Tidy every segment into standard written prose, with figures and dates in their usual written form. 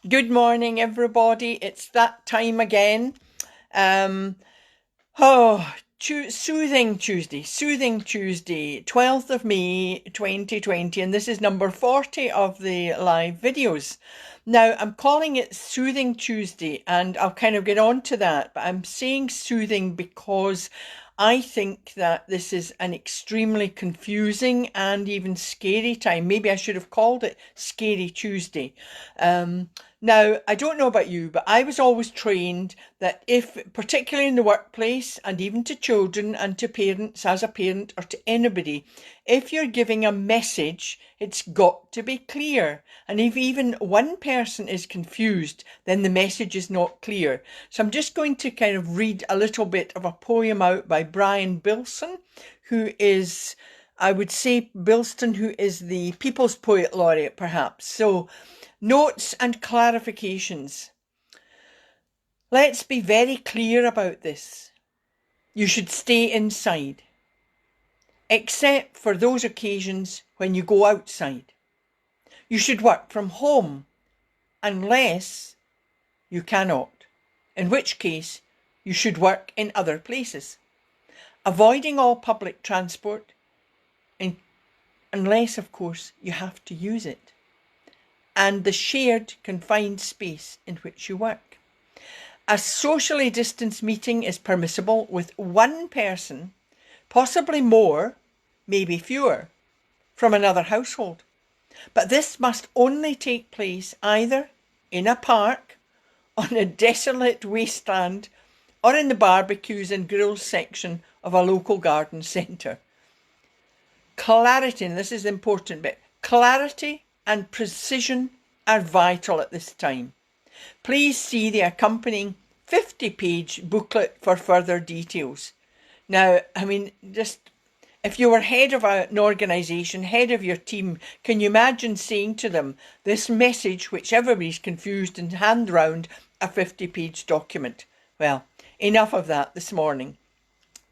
Good morning, everybody. It's that time again. Um, oh, Soothing Tuesday, 12th of May, 2020, and this is number 40 of the live videos. Now, I'm calling it Soothing Tuesday, and I'll kind of get on to that, but I'm saying soothing because I think that this is an extremely confusing and even scary time. Maybe I should have called it Scary Tuesday. Now, I don't know about you, but I was always trained that if, particularly in the workplace and even to children and to parents, as a parent or to anybody, if you're giving a message, it's got to be clear. And if even one person is confused, then the message is not clear. So I'm just going to kind of read a little bit of a poem out by Brian Bilson, who is, I would say, Bilston, who is the People's Poet Laureate, perhaps. So, notes and clarifications. Let's be very clear about this. You should stay inside, except for those occasions when you go outside. You should work from home, unless you cannot, in which case you should work in other places. Avoiding all public transport, unless, of course, you have to use it. And the shared confined space in which you work. A socially distanced meeting is permissible with one person, possibly more, maybe fewer, from another household. But this must only take place either in a park, on a desolate wasteland, or in the barbecues and grills section of a local garden centre. Clarity, and this is the important bit, clarity and precision are vital at this time. Please see the accompanying 50-page booklet for further details. Now, I mean, just if you were head of an organisation, head of your team, can you imagine saying to them this message, which everybody's confused, and hand round a 50-page document? Well, enough of that this morning.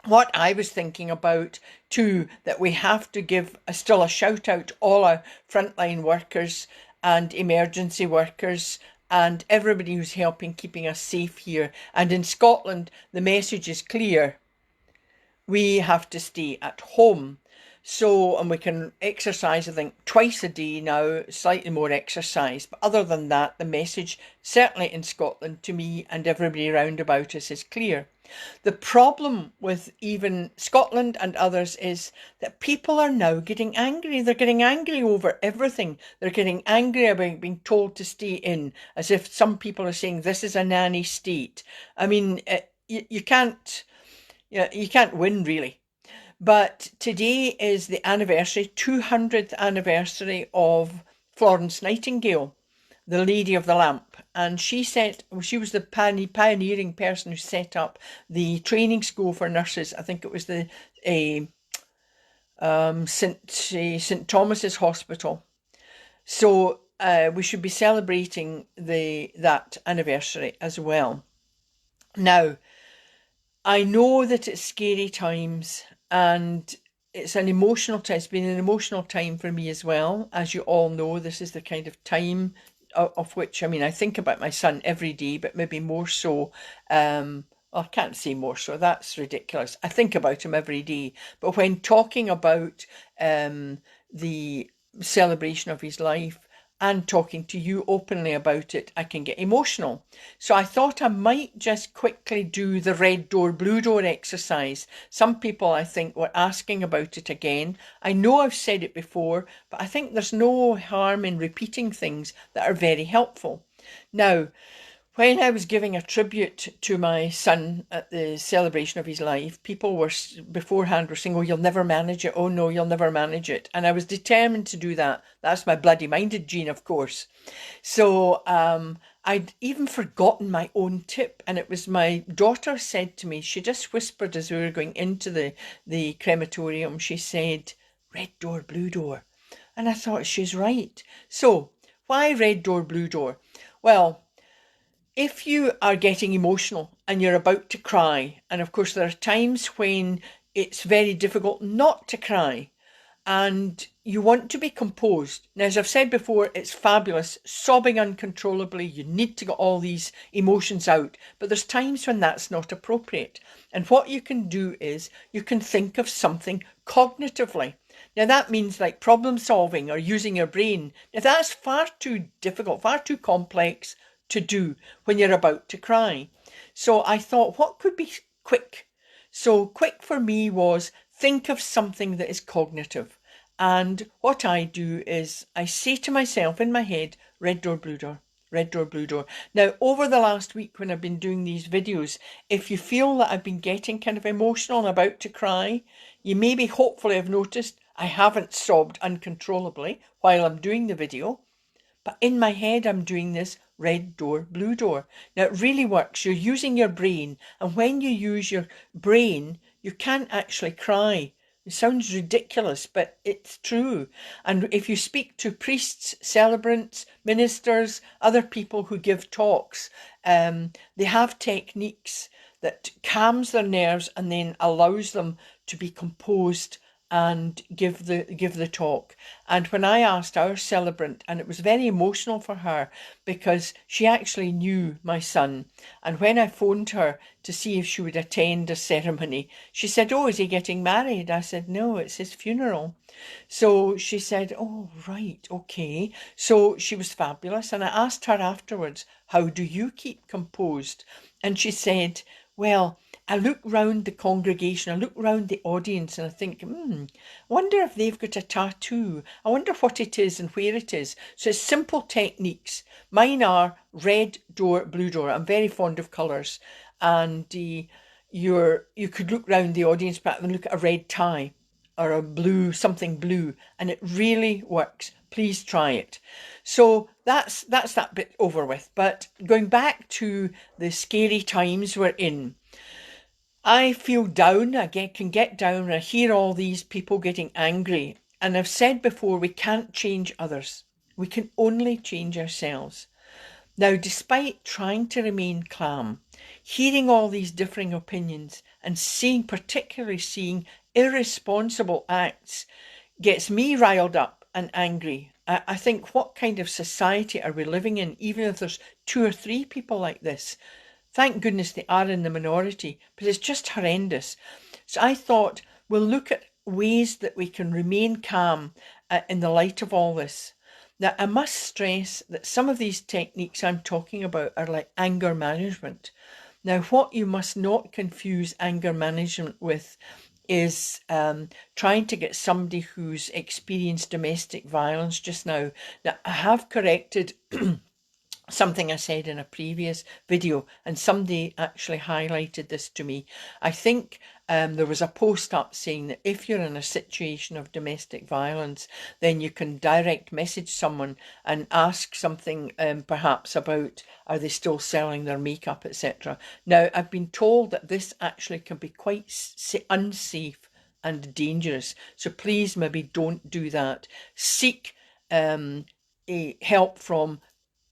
What I was thinking about too, that we have to give still a shout out to all our frontline workers and emergency workers and everybody who's helping keeping us safe here. And in Scotland, the message is clear. We have to stay at home. So, and we can exercise, I think, twice a day now, slightly more exercise. But other than that, the message, certainly in Scotland, to me and everybody round about us, is clear. The problem with even Scotland and others is that people are now getting angry. They're getting angry over everything. They're getting angry about being told to stay in, as if some people are saying this is a nanny state. I mean, you can't win really. But today is the anniversary, 200th anniversary of Florence Nightingale, the Lady of the Lamp. And she was the pioneering person who set up the training school for nurses. I think it was the St Thomas's Hospital. So we should be celebrating that anniversary as well. Now, I know that it's scary times and it's an emotional time. It's been an emotional time for me as well. As you all know, this is the kind of time of which, I mean, I think about my son every day, but maybe more so. I can't say more so, that's ridiculous. I think about him every day. But when talking about the celebration of his life, and talking to you openly about it, I can get emotional. So I thought I might just quickly do the red door, blue door exercise. Some people, I think, were asking about it again. I know I've said it before, but I think there's no harm in repeating things that are very helpful. Now, when I was giving a tribute to my son at the celebration of his life, people were beforehand were saying, "Oh, you'll never manage it. Oh no, you'll never manage it." And I was determined to do that. That's my bloody minded gene, of course. So I'd even forgotten my own tip, and it was my daughter said to me. She just whispered as we were going into the crematorium. She said, "Red door, blue door," and I thought she's right. So why red door, blue door? Well, if you are getting emotional and you're about to cry, and of course there are times when it's very difficult not to cry, and you want to be composed. Now, as I've said before, it's fabulous, sobbing uncontrollably. You need to get all these emotions out, but there's times when that's not appropriate. And what you can do is you can think of something cognitively. Now, that means like problem solving or using your brain. Now, that's far too difficult, far too complex to do when you're about to cry. So I thought, what could be quick? So quick for me was think of something that is cognitive. And what I do is I say to myself in my head, red door, blue door, red door, blue door. Now, over the last week when I've been doing these videos, if you feel that I've been getting kind of emotional and about to cry, you maybe hopefully have noticed I haven't sobbed uncontrollably while I'm doing the video. But in my head, I'm doing this red door, blue door. Now, it really works. You're using your brain. And when you use your brain, you can't actually cry. It sounds ridiculous, but it's true. And if you speak to priests, celebrants, ministers, other people who give talks, they have techniques that calms their nerves and then allows them to be composed and give the talk. And when I asked our celebrant, and it was very emotional for her because she actually knew my son, and when I phoned her to see if she would attend a ceremony, she said, "Oh, is he getting married?" I said, "No, it's his funeral." So she said, "Oh, right, okay." So she was fabulous, and I asked her afterwards, "How do you keep composed?" And she said, "Well, I look round the congregation, I look round the audience, and I think, I wonder if they've got a tattoo. I wonder what it is and where it is." So it's simple techniques. Mine are red door, blue door. I'm very fond of colours. And you could look round the audience back and look at a red tie or a blue, something blue, and it really works. Please try it. So that's that bit over with. But going back to the scary times we're in, I feel down, can get down when I hear all these people getting angry. And I've said before, we can't change others. We can only change ourselves. Now, despite trying to remain calm, hearing all these differing opinions and particularly seeing irresponsible acts gets me riled up and angry. I think, what kind of society are we living in, even if there's 2 or 3 people like this? Thank goodness they are in the minority, but it's just horrendous. So I thought we'll look at ways that we can remain calm in the light of all this. Now, I must stress that some of these techniques I'm talking about are like anger management. Now, what you must not confuse anger management with is trying to get somebody who's experienced domestic violence just now. Now, I have corrected something I said in a previous video, and somebody actually highlighted this to me. I think there was a post up saying that if you're in a situation of domestic violence, then you can direct message someone and ask something perhaps about, are they still selling their makeup, etc. Now, I've been told that this actually can be quite unsafe and dangerous, so please maybe don't do that. Seek help from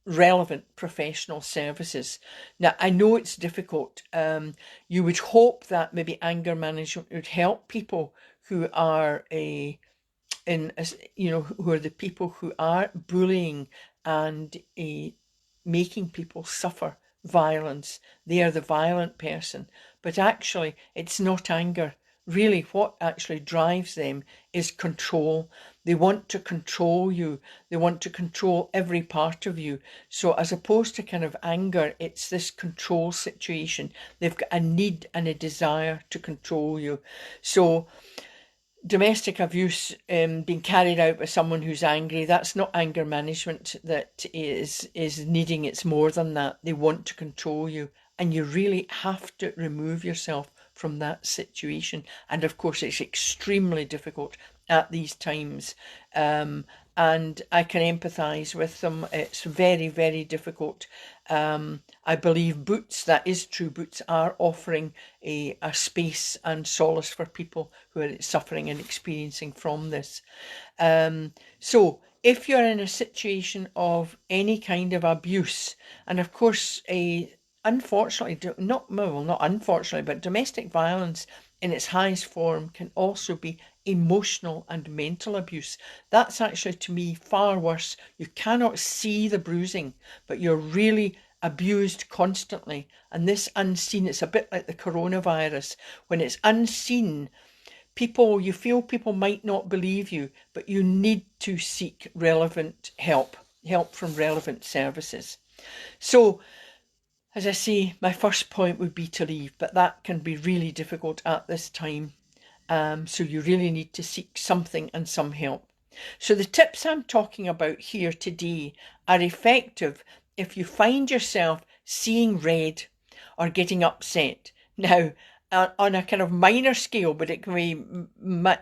relevant professional services. Now, I know it's difficult. You would hope that maybe anger management would help people who are who are the people who are bullying and making people suffer violence. They are the violent person, but actually it's not anger. Really, what actually drives them is control. They want to control you. They want to control every part of you. So as opposed to kind of anger, it's this control situation. They've got a need and a desire to control you. So domestic abuse being carried out by someone who's angry, that's not anger management that is needing. It's more than that. They want to control you, and you really have to remove yourself from that situation. And of course, it's extremely difficult at these times. And I can empathise with them. It's very, very difficult. I believe Boots, that is true, Boots are offering a space and solace for people who are suffering and experiencing from this. So if you're in a situation of any kind of abuse, and of course, unfortunately, not unfortunately, but domestic violence in its highest form can also be emotional and mental abuse. That's actually, to me, far worse. You cannot see the bruising, but you're really abused constantly. And this unseen, it's a bit like the coronavirus. When it's unseen, you feel people might not believe you, but you need to seek relevant help from relevant services. So, as I say, my first point would be to leave, but that can be really difficult at this time. So you really need to seek something and some help. So the tips I'm talking about here today are effective if you find yourself seeing red or getting upset. Now, on a kind of minor scale, but it can be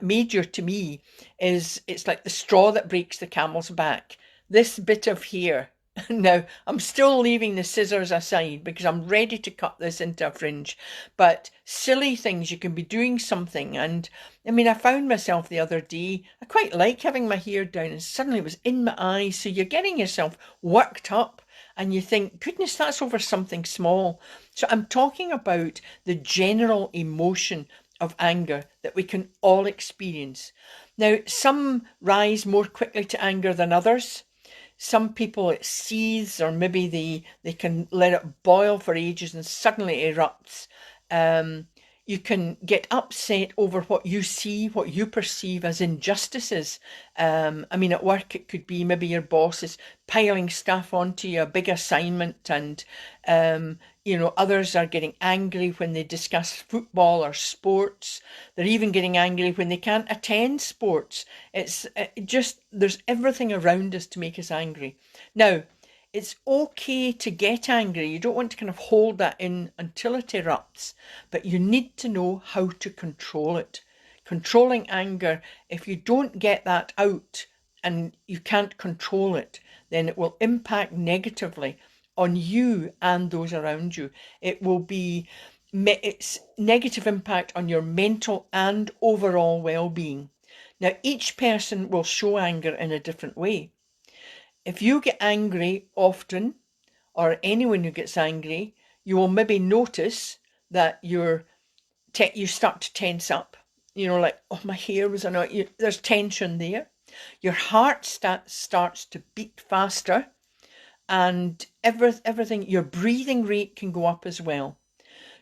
major to me, it's like the straw that breaks the camel's back. This bit of hair. Now, I'm still leaving the scissors aside because I'm ready to cut this into a fringe, but silly things, you can be doing something. And I mean, I found myself the other day, I quite like having my hair down, and suddenly it was in my eyes. So you're getting yourself worked up and you think, goodness, that's over something small. So I'm talking about the general emotion of anger that we can all experience. Now, some rise more quickly to anger than others. Some people it seethes, or maybe they can let it boil for ages and suddenly it erupts. You can get upset over what you see, what you perceive as injustices. I mean, at work it could be maybe your boss is piling stuff onto you, a big assignment, and others are getting angry when they discuss football or sports. They're even getting angry when they can't attend sports. It's just, there's everything around us to make us angry. Now, it's okay to get angry. You don't want to kind of hold that in until it erupts, but you need to know how to control it. Controlling anger, if you don't get that out and you can't control it, then it will impact negatively on you and those around you. It will be its negative impact on your mental and overall well-being. Now, each person will show anger in a different way. If you get angry often, or anyone who gets angry, you will maybe notice that you start to tense up. Like, oh, my hair was annoying. There's tension there. Your heart starts to beat faster, and everything, your breathing rate can go up as well.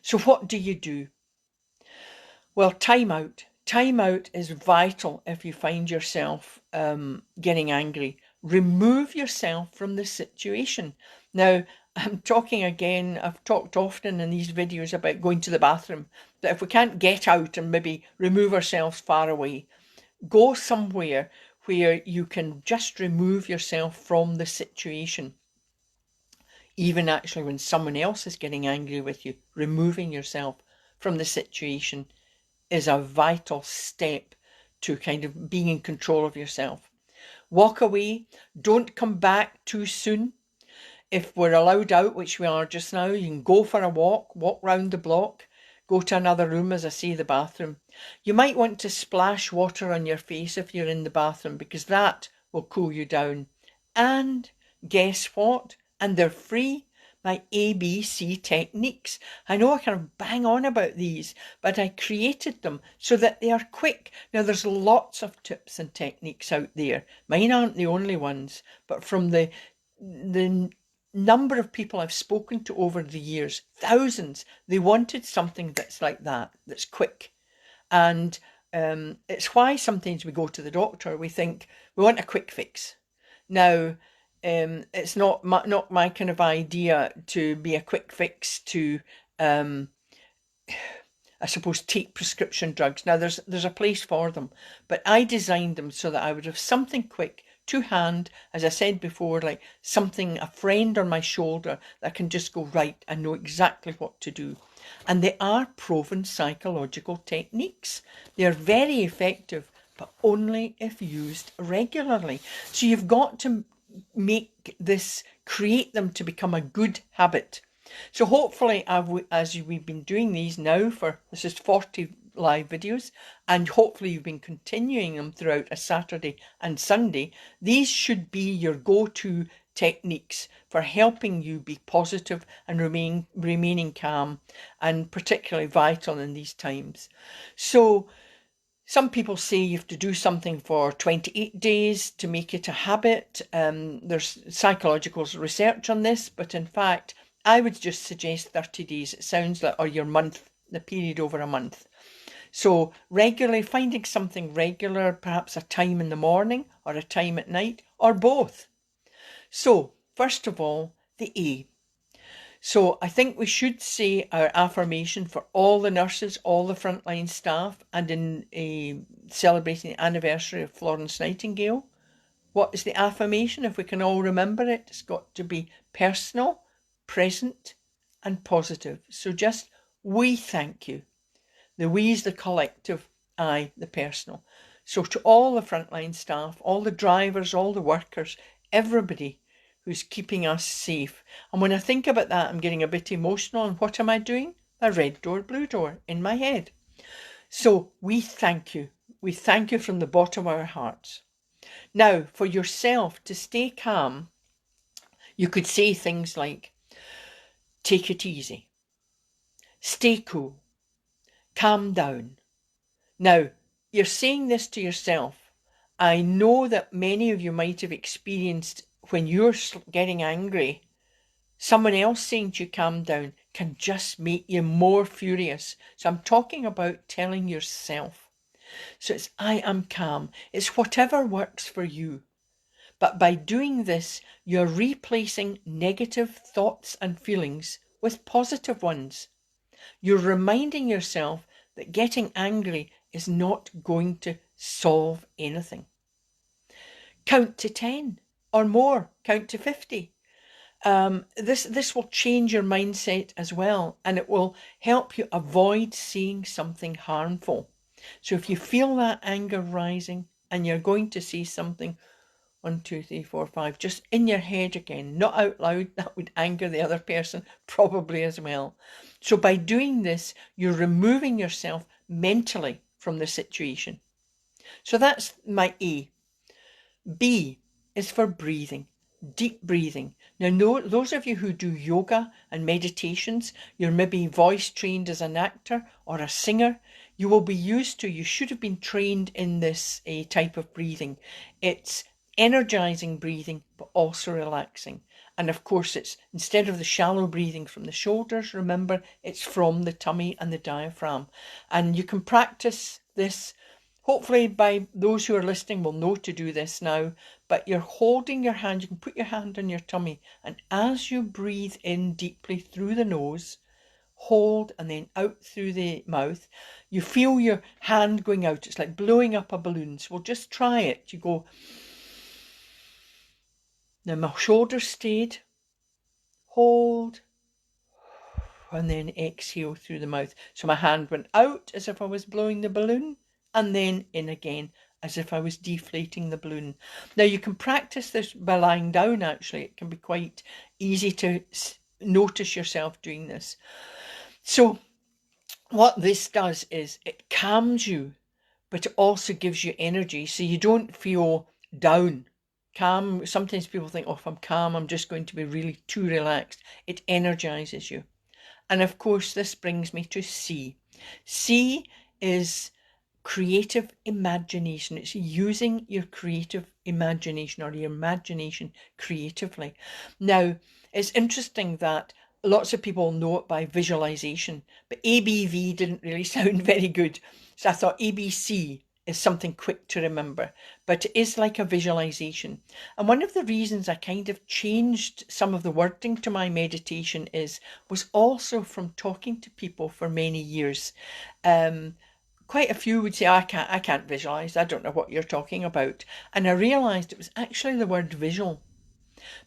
So what do you do? Well, time out. Time out is vital if you find yourself getting angry. Remove yourself from the situation. Now, I'm talking again, I've talked often in these videos about going to the bathroom, that if we can't get out and maybe remove ourselves far away, go somewhere where you can just remove yourself from the situation. Even actually when someone else is getting angry with you, removing yourself from the situation is a vital step to kind of being in control of yourself. Walk away. Don't come back too soon. If we're allowed out, which we are just now, you can go for a walk round the block, go to another room, as I say, the bathroom. You might want to splash water on your face if you're in the bathroom, because that will cool you down. And guess what? And they're free. My ABC techniques. I know I kind of bang on about these, but I created them so that they are quick. Now, there's lots of tips and techniques out there. Mine aren't the only ones, but from the number of people I've spoken to over the years, thousands, they wanted something that's like that, that's quick. And it's why sometimes we go to the doctor, we think we want a quick fix. Now, it's not my kind of idea to be a quick fix to, I suppose, take prescription drugs. Now, there's a place for them, but I designed them so that I would have something quick to hand, as I said before, like something, a friend on my shoulder that can just go, right, I know exactly what to do. And they are proven psychological techniques. They are very effective, but only if used regularly. So you've got to create them to become a good habit. So hopefully, as we've been doing these now this is 40 live videos, and hopefully you've been continuing them throughout a Saturday and Sunday, these should be your go-to techniques for helping you be positive and remaining calm, and particularly vital in these times. So Some people say you have to do something for 28 days to make it a habit. There's psychological research on this, but in fact, I would just suggest 30 days. It sounds like, or your month, the period over a month. So regularly, finding something regular, perhaps a time in the morning or a time at night, or both. So first of all, the A. So I think we should say our affirmation for all the nurses, all the frontline staff, and in celebrating the anniversary of Florence Nightingale. What is the affirmation? If we can all remember it, it's got to be personal, present, and positive. So just we thank you. The we is the collective, I the personal. So to all the frontline staff, all the drivers, all the workers, everybody who's keeping us safe. And when I think about that, I'm getting a bit emotional. And what am I doing? A red door, blue door in my head. So we thank you. We thank you from the bottom of our hearts. Now, for yourself to stay calm, you could say things like, take it easy, stay cool, calm down. Now, you're saying this to yourself. I know that many of you might have experienced when you're getting angry, someone else saying to you calm down can just make you more furious. So I'm talking about telling yourself. So it's I am calm. It's whatever works for you. But by doing this, you're replacing negative thoughts and feelings with positive ones. You're reminding yourself that getting angry is not going to solve anything. Count to 10 or more. Count to 50. This will change your mindset as well, and it will help you avoid saying something harmful. So if you feel that anger rising and you're going to say something, 1, 2, 3, 4, 5, just in your head again, not out loud, that would anger the other person probably as well. So by doing this, you're removing yourself mentally from the situation. So that's my A. B is for breathing, deep breathing. Now, those of you who do yoga and meditations, you're maybe voice trained as an actor or a singer, you will be used to, you should have been trained in this type of breathing. It's energizing breathing, but also relaxing. And of course, it's instead of the shallow breathing from the shoulders, remember, it's from the tummy and the diaphragm. And you can practice this. Hopefully by those who are listening will know to do this now, but you're holding your hand, you can put your hand on your tummy, and as you breathe in deeply through the nose, hold and then out through the mouth, you feel your hand going out. It's like blowing up a balloon. So we'll just try it. You go, now my shoulders stayed, hold, and then exhale through the mouth. So my hand went out as if I was blowing the balloon, and then in again as if I was deflating the balloon. Now you can practice this by lying down. Actually, it can be quite easy to notice yourself doing this. So what this does is it calms you, but it also gives you energy, so you don't feel down. Calm, sometimes people think, oh, if I'm calm, I'm just going to be really too relaxed. It energizes you. And of course, this brings me to C. C is creative imagination. It's using your creative imagination or your imagination creatively. Now, it's interesting that lots of people know it by visualization, but ABV didn't really sound very good. So I thought ABC is something quick to remember, but it is like a visualization. And one of the reasons I kind of changed some of the wording to my meditation was also from talking to people for many years. Quite a few would say, oh, I can't visualize. I don't know what you're talking about. And I realized it was actually the word visual,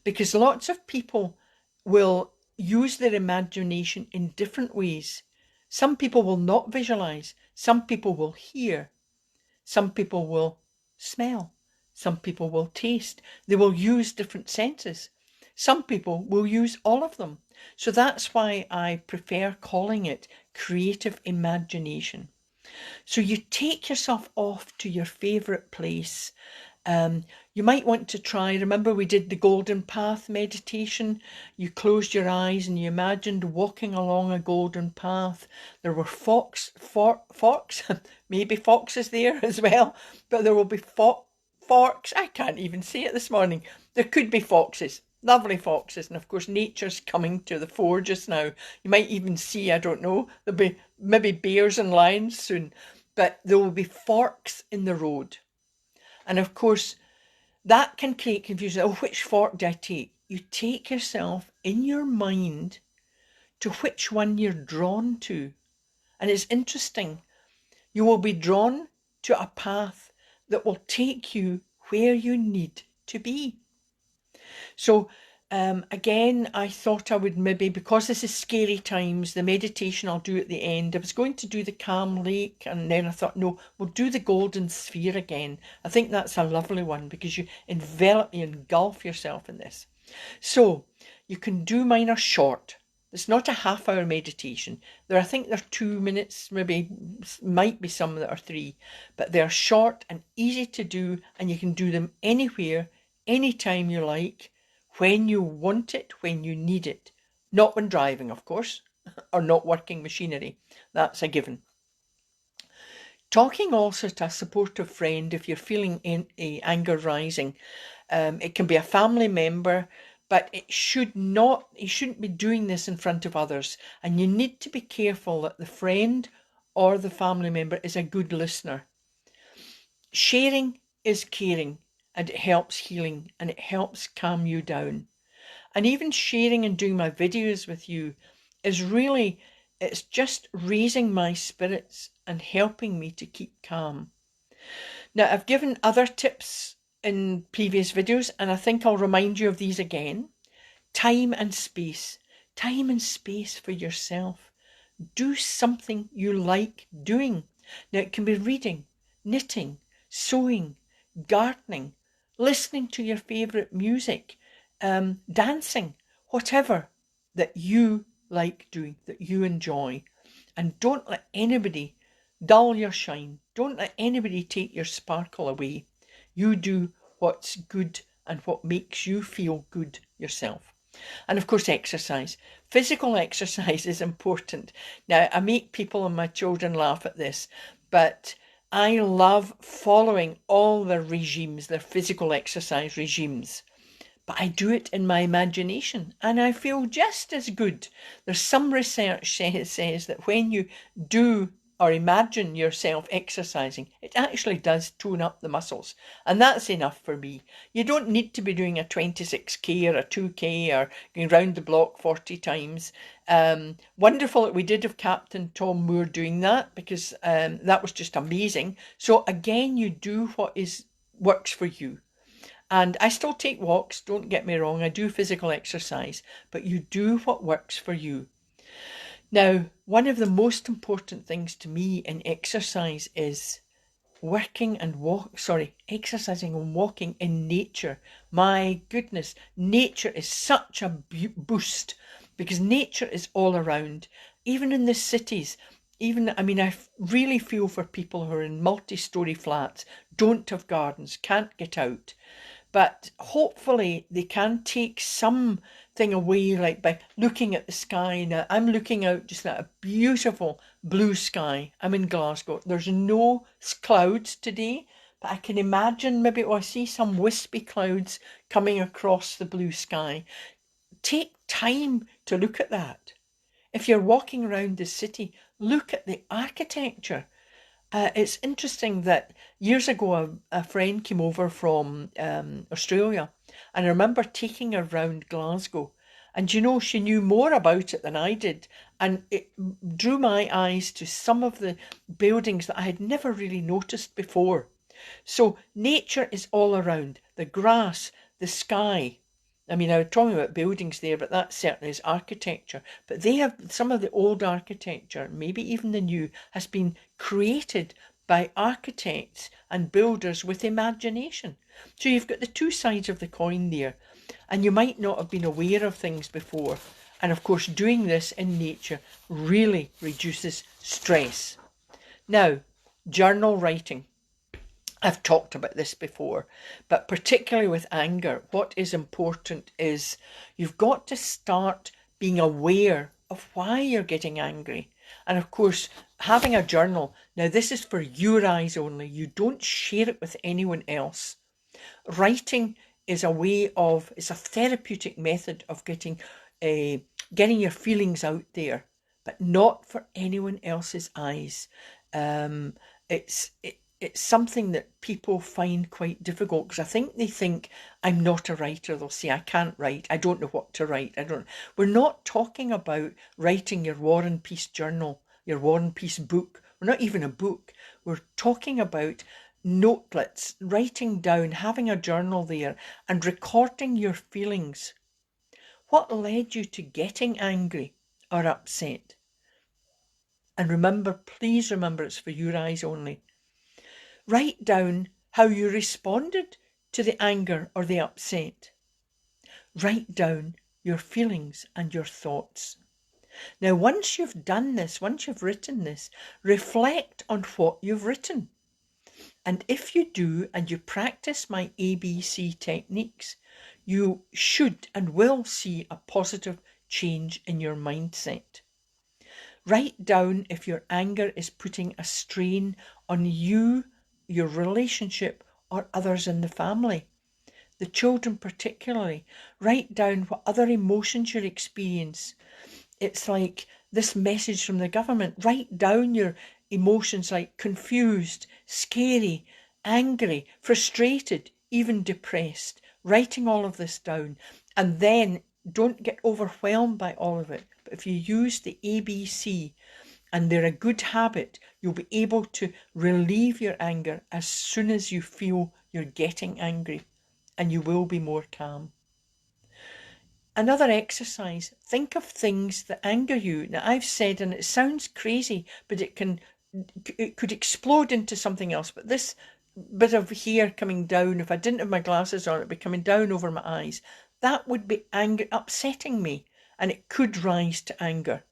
because lots of people will use their imagination in different ways. Some people will not visualize. Some people will hear. Some people will smell. Some people will taste. They will use different senses. Some people will use all of them. So that's why I prefer calling it creative imagination. So you take yourself off to your favourite place. You might want to try, remember we did the golden path meditation. You closed your eyes and you imagined walking along a golden path. There were fox, maybe foxes there as well, but there will be forks. I can't even say it this morning. There could be foxes, lovely foxes, and of course nature's coming to the fore just now. You might even see, I don't know, there'll be maybe bears and lions soon, but there will be forks in the road. And of course, that can create confusion. Oh, which fork do I take? You take yourself in your mind to which one you're drawn to. And it's interesting. You will be drawn to a path that will take you where you need to be. So again, I thought I would maybe, because this is scary times, the meditation I'll do at the end. I was going to do the calm lake, and then I thought, no, we'll do the golden sphere again. I think that's a lovely one because you engulf yourself in this. So you can do mine are short. It's not a half-hour meditation. I think they're 2 minutes, maybe might be some that are 3, but they're short and easy to do, and you can do them anywhere, anytime you like, when you want it, when you need it. Not when driving, of course, or not working machinery. That's a given. Talking also to a supportive friend if you're feeling anger rising. It can be a family member, but you shouldn't be doing this in front of others. And you need to be careful that the friend or the family member is a good listener. Sharing is caring, and it helps healing, and it helps calm you down. And even sharing and doing my videos with you is really, it's just raising my spirits and helping me to keep calm. Now, I've given other tips in previous videos, and I think I'll remind you of these again. Time and space. Time and space for yourself. Do something you like doing. Now, it can be reading, knitting, sewing, gardening, listening to your favourite music, dancing, whatever that you like doing, that you enjoy. And don't let anybody dull your shine. Don't let anybody take your sparkle away. You do what's good and what makes you feel good yourself. And of course, exercise. Physical exercise is important. Now, I make people and my children laugh at this, but I love following all their regimes, their physical exercise regimes. But I do it in my imagination and I feel just as good. There's some research says that when you do or imagine yourself exercising, it actually does tone up the muscles. And that's enough for me. You don't need to be doing a 26k or a 2k or going round the block 40 times. Wonderful that we did have Captain Tom Moore doing that, because that was just amazing. So again, you do what works for you. And I still take walks, don't get me wrong, I do physical exercise, but you do what works for you. Now, one of the most important things to me in exercise is exercising and walking in nature. My goodness, nature is such a boost, because nature is all around, even in the cities. I really feel for people who are in multi-storey flats, don't have gardens, can't get out. But hopefully they can take something away, like by looking at the sky. Now, I'm looking out just at a beautiful blue sky. I'm in Glasgow. There's no clouds today, but I can imagine maybe I see some wispy clouds coming across the blue sky. Take time to look at that. If you're walking around the city, look at the architecture. It's interesting that years ago a friend came over from Australia, and I remember taking her around Glasgow, and she knew more about it than I did, and it drew my eyes to some of the buildings that I had never really noticed before. So nature is all around, the grass, the sky. I was talking about buildings there, but that certainly is architecture. But they have some of the old architecture, maybe even the new, has been created by architects and builders with imagination. So you've got the two sides of the coin there, and you might not have been aware of things before. And of course, doing this in nature really reduces stress. Now, journal writing. I've talked about this before, but particularly with anger, what is important is you've got to start being aware of why you're getting angry. And of course, having a journal. Now, this is for your eyes only. You don't share it with anyone else. Writing is it's a therapeutic method of getting your feelings out there, but not for anyone else's eyes. It's something that people find quite difficult, because I think they think I'm not a writer. They'll say I can't write. I don't know what to write. We're not talking about writing your War and Peace journal, your War and Peace book. We're not even a book. We're talking about notelets, writing down, having a journal there and recording your feelings. What led you to getting angry or upset? And remember, please remember, it's for your eyes only. Write down how you responded to the anger or the upset. Write down your feelings and your thoughts. Now, once you've done this, once you've written this, reflect on what you've written. And if you do, and you practice my ABC techniques, you should and will see a positive change in your mindset. Write down if your anger is putting a strain on you, your relationship, or others in the family. The children particularly. Write down what other emotions you experience. It's like this message from the government. Write down your emotions like confused, scary, angry, frustrated, even depressed. Writing all of this down. And then don't get overwhelmed by all of it. But if you use the ABC, and they're a good habit, you'll be able to relieve your anger as soon as you feel you're getting angry, and you will be more calm. Another exercise, think of things that anger you. Now, I've said, and it sounds crazy, but it could explode into something else. But this bit of hair coming down, if I didn't have my glasses on, it'd be coming down over my eyes. That would be anger, upsetting me, and it could rise to anger.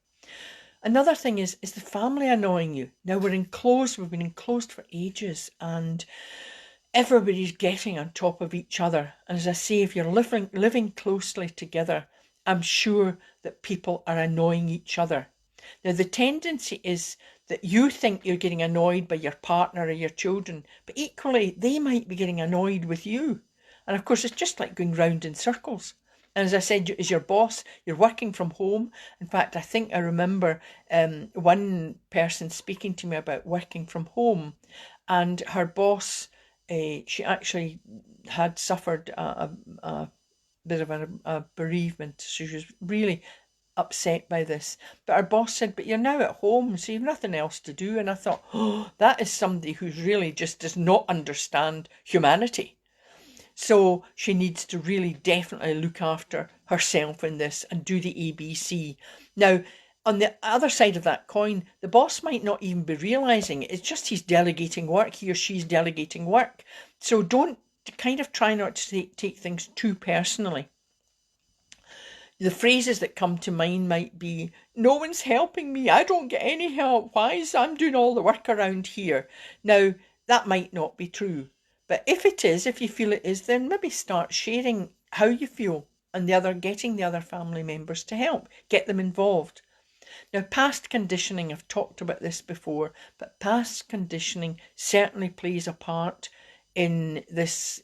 Another thing is the family annoying you. Now we've been enclosed for ages, and everybody's getting on top of each other. And as I say, if you're living closely together, I'm sure that people are annoying each other. Now the tendency is that you think you're getting annoyed by your partner or your children, but equally they might be getting annoyed with you. And of course, it's just like going round in circles. And as I said, as your boss, you're working from home. In fact, I think I remember one person speaking to me about working from home, and her boss, she actually had suffered a bit of a bereavement. So she was really upset by this. But our boss said, but you're now at home, so you've nothing else to do. And I thought, oh, that is somebody who's really just does not understand humanity. So she needs to really definitely look after herself in this and do the ABC. Now, on the other side of that coin, the boss might not even be realising it. It's just he's delegating work. He or she's delegating work. So don't try not to take things too personally. The phrases that come to mind might be, no one's helping me. I don't get any help. Why is I'm doing all the work around here? Now, that might not be true. But if it is, if you feel it is, then maybe start sharing how you feel and getting the other family members to help. Get them involved. Now, past conditioning, I've talked about this before, but past conditioning certainly plays a part in this,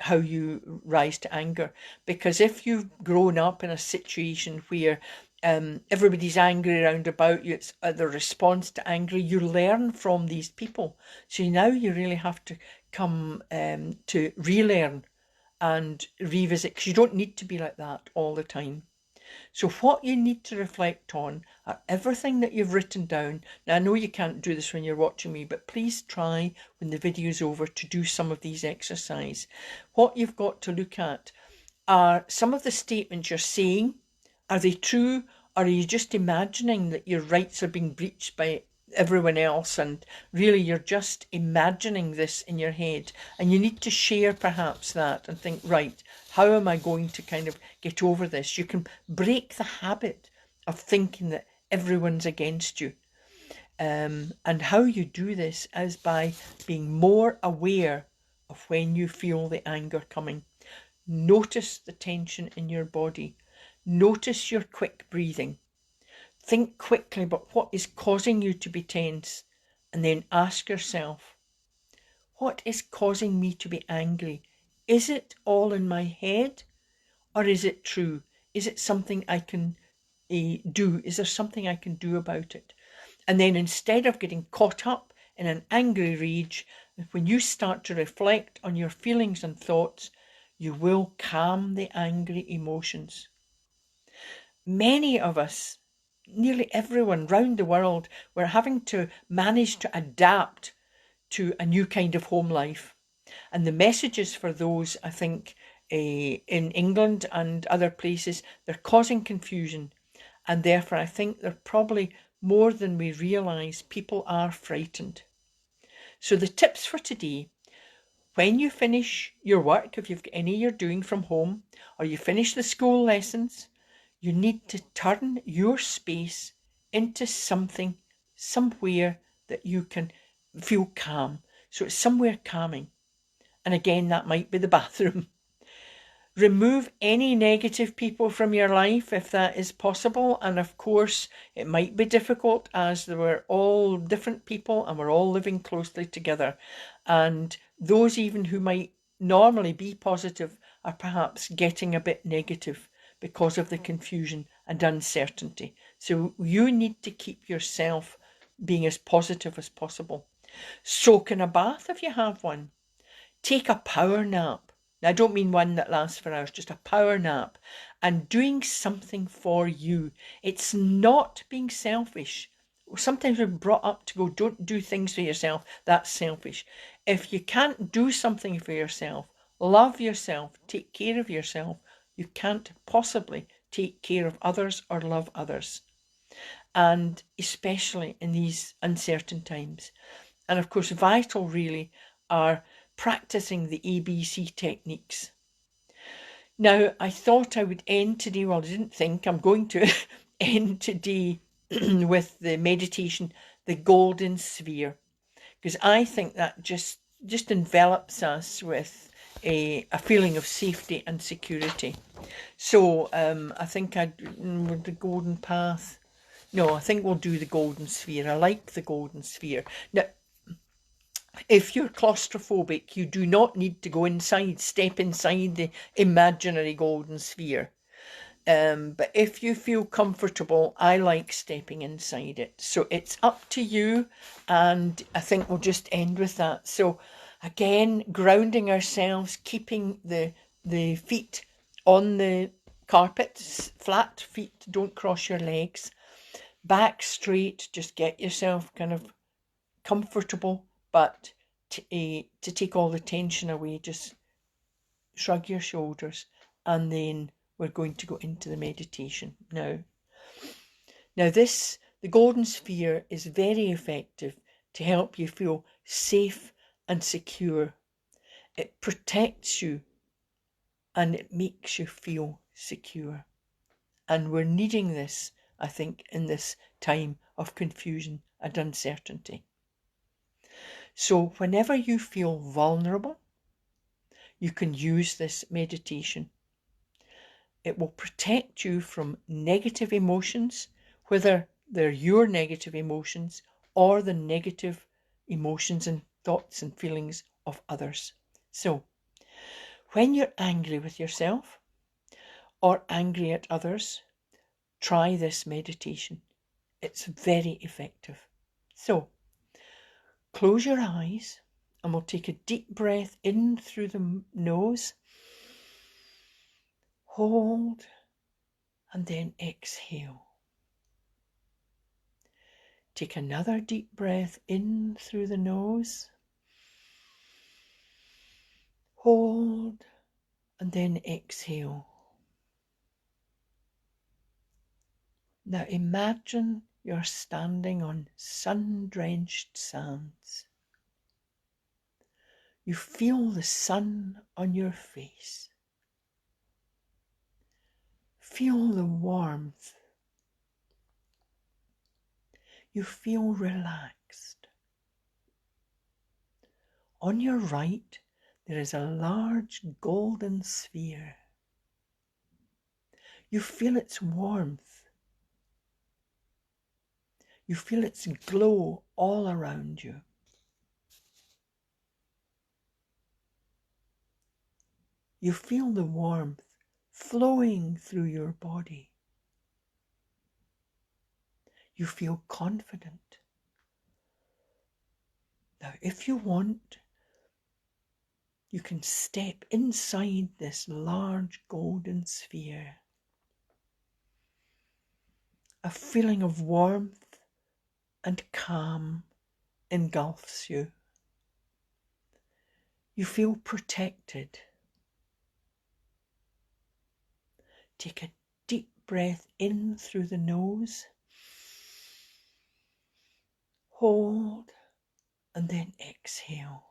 how you rise to anger. Because if you've grown up in a situation where everybody's angry around about you, it's the response to anger, you learn from these people. So now you really have to come to relearn and revisit, because you don't need to be like that all the time. So what you need to reflect on are everything that you've written down. Now, I know you can't do this when you're watching me, but please try when the video's over to do some of these exercises. What you've got to look at are some of the statements you're saying. Are they true, or are you just imagining that your rights are being breached by everyone else, and really you're just imagining this in your head? And you need to share perhaps that and think, right, how am I going to kind of get over this? You can break the habit of thinking that everyone's against you. And how you do this is by being more aware of when you feel the anger coming. Notice the tension in your body. Notice your quick breathing. Think quickly about what is causing you to be tense, and then ask yourself, what is causing me to be angry? Is it all in my head, or is it true? Is it something I can do? Is there something I can do about it? And then instead of getting caught up in an angry rage, when you start to reflect on your feelings and thoughts, you will calm the angry emotions. Many of us, nearly everyone round the world, we're having to manage to adapt to a new kind of home life. And the messages for those, I think, in England and other places, they're causing confusion. And therefore, I think they're probably more than we realise. People are frightened. So the tips for today: when you finish your work, if you've got any you're doing from home, or you finish the school lessons, you need to turn your space into something, somewhere that you can feel calm. So it's somewhere calming. And again, that might be the bathroom. Remove any negative people from your life if that is possible. And of course, it might be difficult as they were all different people and we're all living closely together. And those even who might normally be positive are perhaps getting a bit negative because of the confusion and uncertainty. So you need to keep yourself being as positive as possible. Soak in a bath if you have one. Take a power nap. Now, I don't mean one that lasts for hours, just a power nap. And doing something for you. It's not being selfish. Sometimes we're brought up to go, don't do things for yourself. That's selfish. If you can't do something for yourself, love yourself, take care of yourself, you can't possibly take care of others or love others. And especially in these uncertain times. And of course, vital really are practicing the ABC techniques. Now, I thought I would end today, well, I didn't think, I'm going to end today with the meditation, the golden sphere, because I think that just envelops us with a feeling of safety and security. So I think the golden path. No, I think we'll do the golden sphere. I like the golden sphere. Now, if you're claustrophobic, you do not need to go inside, step inside the imaginary golden sphere. But if you feel comfortable, I like stepping inside it. So it's up to you, and I think we'll just end with that. So again, grounding ourselves, keeping the feet on the carpet, flat feet, don't cross your legs. Back straight, just get yourself kind of comfortable, but to take all the tension away, just shrug your shoulders, and then we're going to go into the meditation now. Now the golden sphere is very effective to help you feel safe and secure. It protects you and it makes you feel secure. And we're needing this, I think, in this time of confusion and uncertainty. So whenever you feel vulnerable, you can use this meditation. It will protect you from negative emotions, whether they're your negative emotions or the negative emotions and thoughts and feelings of others. So, when you're angry with yourself or angry at others, try this meditation. It's very effective. So, close your eyes and we'll take a deep breath in through the nose. Hold and then exhale. Take another deep breath in through the nose. Hold and then exhale. Now imagine you're standing on sun-drenched sands. You feel the sun on your face. Feel the warmth. you feel relaxed. On your right, there is a large golden sphere. You feel its warmth. You feel its glow all around you. You feel the warmth flowing through your body. You feel confident. Now, if you want, you can step inside this large golden sphere. A feeling of warmth and calm engulfs you. You feel protected. Take a deep breath in through the nose. Hold and then exhale.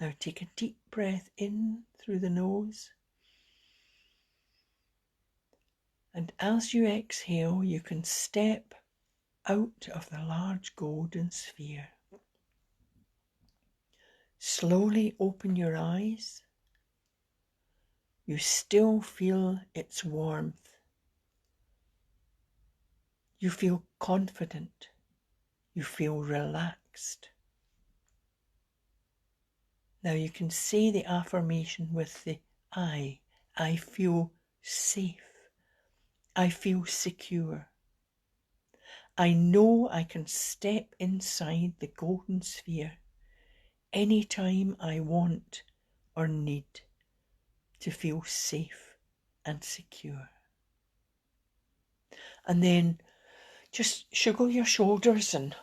Now take a deep breath in through the nose. And as you exhale, you can step out of the large golden sphere. Slowly open your eyes. You still feel its warmth. You feel confident. You feel relaxed. Now you can say the affirmation with the I. I feel safe. I feel secure. I know I can step inside the golden sphere anytime I want or need to feel safe and secure. And then just shrug your shoulders and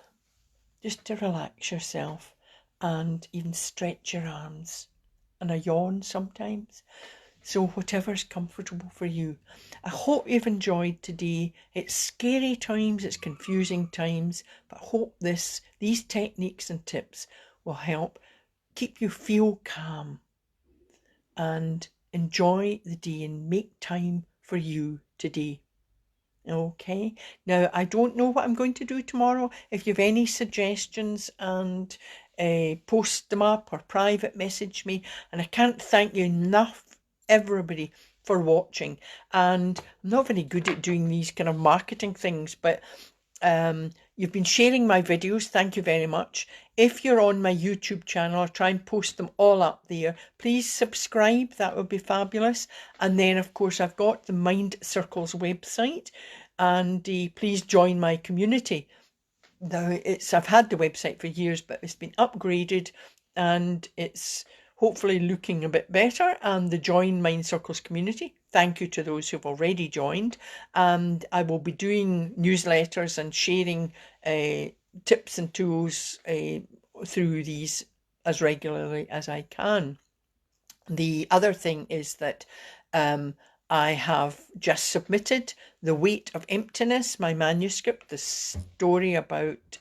just to relax yourself, and even stretch your arms and a yawn sometimes. So whatever's comfortable for you. I hope you've enjoyed today. It's scary times, it's confusing times, but I hope these techniques and tips will help keep you feel calm and enjoy the day and make time for you today. Okay, now I don't know what I'm going to do tomorrow. If you have any suggestions, and post them up or private message me. And I can't thank you enough, everybody, for watching. And I'm not very good at doing these kind of marketing things, but you've been sharing my videos. Thank you very much. If you're on my YouTube channel, I'll try and post them all up there. Please subscribe. That would be fabulous. And then, of course, I've got the Mind Circles website, and please join my community. Now, I've had the website for years, but it's been upgraded and it's hopefully looking a bit better. And the Join Mind Circles community, thank you to those who've already joined. And I will be doing newsletters and sharing tips and tools through these as regularly as I can. The other thing is that I have just submitted The Weight of Emptiness, my manuscript, the story about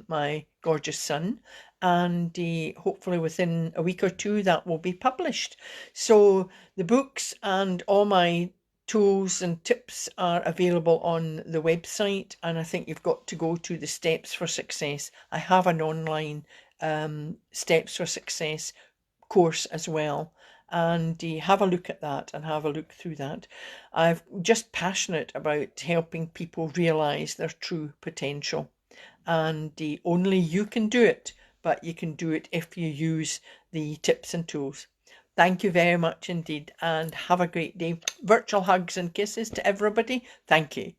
my gorgeous son, and hopefully within a week or two that will be published. So the books and all my tools and tips are available on the website, and I think you've got to go to the Steps for Success. I have an online Steps for Success course as well, and have a look at that and have a look through that. I'm just passionate about helping people realise their true potential, and only you can do it, but you can do it if you use the tips and tools. Thank you very much indeed, and have a great day. Virtual hugs and kisses to everybody. Thank you.